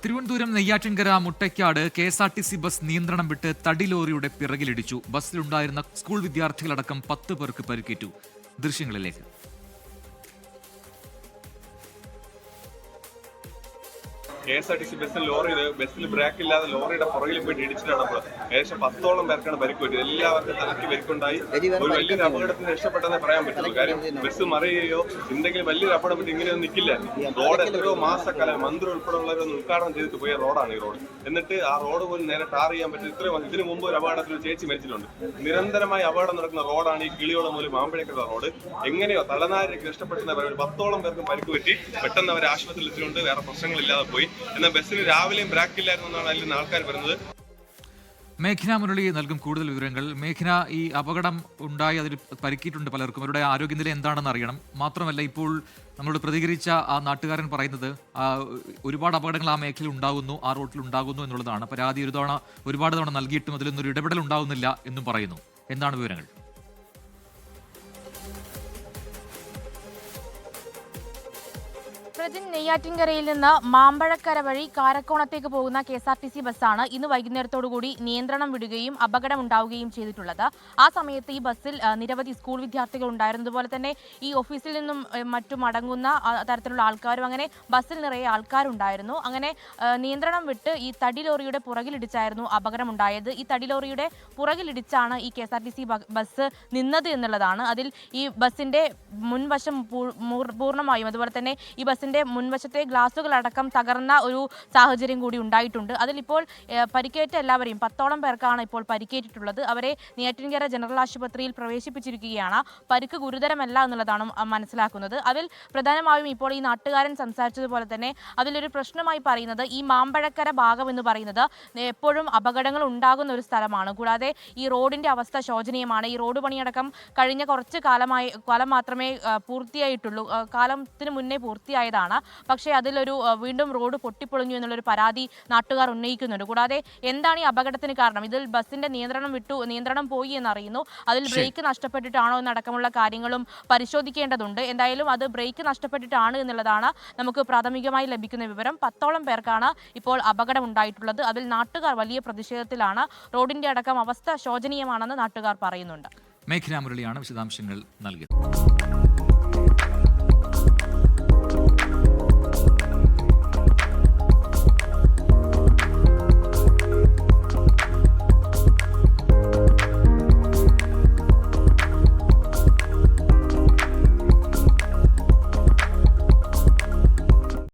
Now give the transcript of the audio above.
Thiruvananthapuram Neyyattinkara Muttakkad KSRTC bus നിയന്ത്രണം വിട്ട് തടി ലോറിയുടെ പിറകിലിടിച്ചു. ബസ്സിലുണ്ടായിരുന്ന സ്കൂൾ വിദ്യാർത്ഥികളടക്കം 10 പേർക്ക് പരിക്കേറ്റു. ദൃശ്യങ്ങളിലേക്ക്. KSRTC ബസ്സിൽ ബ്രേക്ക് ഇല്ലാതെ ലോറിയുടെ പുറകിൽ പോയിട്ട് ഇടിച്ചിട്ടാണ് അപ്പോൾ ഏകദേശം 10ഓളം പേർക്കാണ് പരിക്ക് പറ്റിയത്. എല്ലാവർക്കും തലയ്ക്ക് പരിക്കുണ്ടായി. ഒരു വലിയൊരു അപകടത്തിന് രക്ഷപ്പെട്ടെന്നേ പറയാൻ പറ്റുള്ളൂ. കാര്യം ബസ് മറിയുകയോ എന്തെങ്കിലും വലിയൊരു അപകടം പറ്റി ഇങ്ങനെയൊന്നും നിൽക്കില്ല. റോഡ് എത്രയോ മാസക്കാലം മന്ത്രി ഉൾപ്പെടെയുള്ളവരൊന്നും ഉദ്ഘാടനം ചെയ്തിട്ട് പോയ റോഡാണ് ഈ റോഡ്. എന്നിട്ട് ആ റോഡ് പോലും നേരെ ടാർ ചെയ്യാൻ പറ്റും. ഇതിനു മുമ്പ് ഒരു അപകടത്തിൽ ഒരു ചേച്ചി മരിച്ചിട്ടുണ്ട്. നിരന്തരമായി അപകടം നടക്കുന്ന റോഡാണ് ഈ കിളിയോളം മൂലം മാമ്പഴക്കുള്ള റോഡ്. എങ്ങനെയോ തലനാരിക്ക് രക്ഷപ്പെടുന്ന 10ഓളം പേർക്കും പരിക്ക് പറ്റി. പെട്ടെന്ന് അവർ ആശുപത്രിയിൽ എത്തിക്കൊണ്ട് വേറെ പ്രശ്നങ്ങളില്ലാതെ പോയി. എന്നാൽ ബസ്സിന് രാവിലെയും ബ്രേക്ക് ഇല്ലായിരുന്നു എന്നാണ് അതിൽ നിന്ന് ആൾക്കാർ പറയുന്നത്. മേഘന മുരളി നൽകും കൂടുതൽ വിവരങ്ങൾ. മേഘന, ഈ അപകടം ഉണ്ടായി, അതിൽ പരിക്കിയിട്ടുണ്ട് പലർക്കും. അവരുടെ ആരോഗ്യനില എന്താണെന്ന് അറിയണം. മാത്രമല്ല, ഇപ്പോൾ നമ്മളോട് പ്രതികരിച്ച ആ നാട്ടുകാരൻ പറയുന്നത് ഒരുപാട് അപകടങ്ങൾ ആ മേഖലയിൽ ഉണ്ടാകുന്നു, ആ റോട്ടിൽ ഉണ്ടാകുന്നു എന്നുള്ളതാണ്. പരാതി ഒരുപാട് തവണ നൽകിയിട്ടും അതിലൊന്നും ഒരു ഇടപെടൽ ഉണ്ടാകുന്നില്ല എന്നും പറയുന്നു. എന്താണ് വിവരങ്ങൾ? നെയ്യാറ്റിൻകരയിൽ നിന്ന് മാമ്പഴക്കര വഴി കാരക്കോണത്തേക്ക് പോകുന്ന KSRTC ബസ്സാണ് ഇന്ന് വൈകുന്നേരത്തോടുകൂടി നിയന്ത്രണം വിടുകയും അപകടമുണ്ടാവുകയും ചെയ്തിട്ടുള്ളത്. ആ സമയത്ത് ഈ ബസ്സിൽ നിരവധി സ്കൂൾ വിദ്യാർത്ഥികൾ ഉണ്ടായിരുന്നു. അതുപോലെ തന്നെ ഈ ഓഫീസിൽ നിന്നും മറ്റും അടങ്ങുന്ന തരത്തിലുള്ള ആൾക്കാരും, അങ്ങനെ ബസ്സിൽ നിറയെ ആൾക്കാരുണ്ടായിരുന്നു. അങ്ങനെ നിയന്ത്രണം വിട്ട് ഈ തടി ലോറിയുടെ പുറകിലിടിച്ചായിരുന്നു അപകടമുണ്ടായത്. ഈ തടി ലോറിയുടെ പുറകിലിടിച്ചാണ് ഈ KSRTC ബസ് നിന്നത് എന്നുള്ളതാണ്. അതിൽ ഈ ബസ്സിന്റെ മുൻവശം പൂർണ്ണമായും, അതുപോലെ തന്നെ ഈ ബസ്സിന്റെ മുൻവശത്തെ ഗ്ലാസുകളടക്കം തകർന്ന ഒരു സാഹചര്യം കൂടി ഉണ്ടായിട്ടുണ്ട്. അതിലിപ്പോൾ പരിക്കേറ്റ എല്ലാവരെയും 10ഓളം പേർക്കാണ് ഇപ്പോൾ പരിക്കേറ്റിട്ടുള്ളത്. അവരെ നെയ്യാറ്റിൻകര ജനറൽ ആശുപത്രിയിൽ പ്രവേശിപ്പിച്ചിരിക്കുകയാണ്. പരിക്ക് ഗുരുതരമല്ല എന്നുള്ളതാണ് മനസ്സിലാക്കുന്നത്. അതിൽ പ്രധാനമായും ഇപ്പോൾ ഈ നാട്ടുകാരൻ സംസാരിച്ചതുപോലെ തന്നെ അതിലൊരു പ്രശ്നമായി പറയുന്നത് ഈ മാമ്പഴക്കര ഭാഗം എന്ന് പറയുന്നത് എപ്പോഴും അപകടങ്ങൾ ഉണ്ടാകുന്ന ഒരു സ്ഥലമാണ്. കൂടാതെ ഈ റോഡിന്റെ അവസ്ഥ ശോചനീയമാണ്. ഈ റോഡ് പണിയടക്കം കഴിഞ്ഞ കുറച്ച് കാലം മാത്രമേ പൂർത്തിയായിട്ടുള്ളൂ. കാലത്തിന് മുന്നേ പൂർത്തിയായതാണ്. പക്ഷേ അതിലൊരു വീണ്ടും റോഡ് പൊട്ടിപ്പൊളിഞ്ഞു എന്നുള്ളൊരു പരാതി നാട്ടുകാർ ഉന്നയിക്കുന്നുണ്ട്. കൂടാതെ എന്താണ് ഈ അപകടത്തിന് കാരണം? ഇതിൽ ബസ്സിന്റെ നിയന്ത്രണം പോയി എന്നറിയുന്നു. അതിൽ ബ്രേക്ക് നഷ്ടപ്പെട്ടിട്ടാണോ എന്നടക്കമുള്ള കാര്യങ്ങളും പരിശോധിക്കേണ്ടതുണ്ട്. എന്തായാലും അത് ബ്രേക്ക് നഷ്ടപ്പെട്ടിട്ടാണ് എന്നുള്ളതാണ് നമുക്ക് പ്രാഥമികമായി ലഭിക്കുന്ന വിവരം. 10ഓളം പേർക്കാണ് ഇപ്പോൾ അപകടം ഉണ്ടായിട്ടുള്ളത്. അതിൽ നാട്ടുകാർ വലിയ പ്രതിഷേധത്തിലാണ്. റോഡിന്റെ അടക്കം അവസ്ഥ ശോചനീയമാണെന്ന് നാട്ടുകാർ പറയുന്നുണ്ട്. മേഘന മുരളിയാണ് വിശദാംശങ്ങൾ നൽകിയത്.